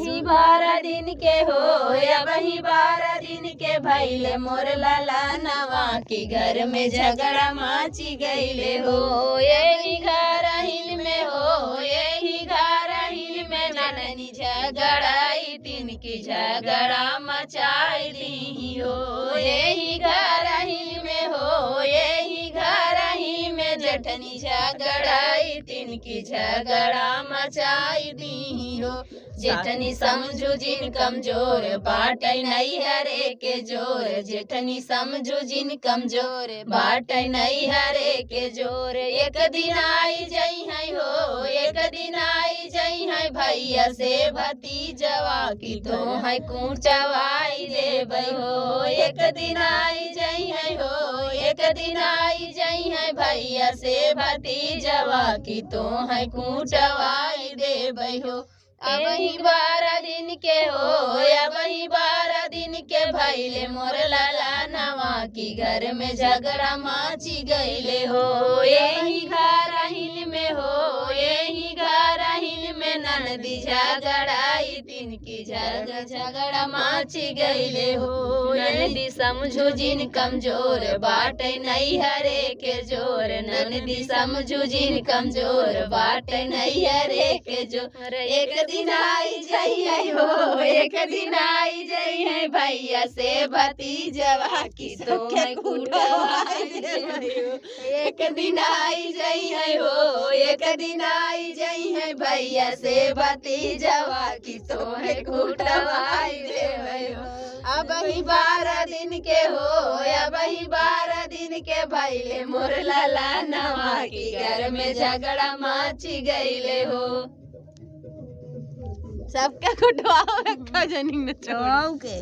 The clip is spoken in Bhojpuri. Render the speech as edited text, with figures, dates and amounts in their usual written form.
अबही 12 दिन के हो, अबही 12 दिन के भैले मोर लाला नवा की घर में झगड़ा माची गईले हो। यही घर हिल में हो, यही घर हिल में जननी झगड़ाई तीन की झगड़ा मचाई दी हो। यही घर हिल में हो, यही घर ही में जठनी झगड़ाई तीन की झगड़ा मचाई दी हो। जेठनी समझू जिन कमजोर बाटे नहीं हरे के जोर, जेठनी समझू जिन कमजोर बाटे नहीं हरे के जोर। एक दिन आई जई है हो, एक दिन आई जई है भैया से भतीजवा की तो है कूचवाई देबै हो। एक दिन आई जई है हो, एक दिन आई जई है भैया से भतीजवा की तो है कूचवाई देबै हो। अबही 12 दिन के हो, अबही 12 दिन के भैले मोर लाला नवा की घर में झगड़ा माची गईले हो। यही घर हिल में हो, यही घर हिल में ननदी झगड़ाई तीन की झगड़ा माची गईले हो। ननदी समझू जिन कमजोर बाटे नहीं हरे के जोर, ननदी समझू जिन कमजोर बाटे नहीं हरे के जोर। एक दिन आई जई है हो, एक दिन आई जई है भैया से भतीजवा की तो है कूटवाई देबै हो। एक दिन आई जई है हो, एक दिन आई जई है भैया से भतीजवा की तो है कूटवाई देबै हो। अबही 12 दिन के हो, अबही 12 दिन के भैले मोर लाला नवा की घर में झगड़ा माची गईले हो। सबके कुटवाओ एक जनी न छोड़ के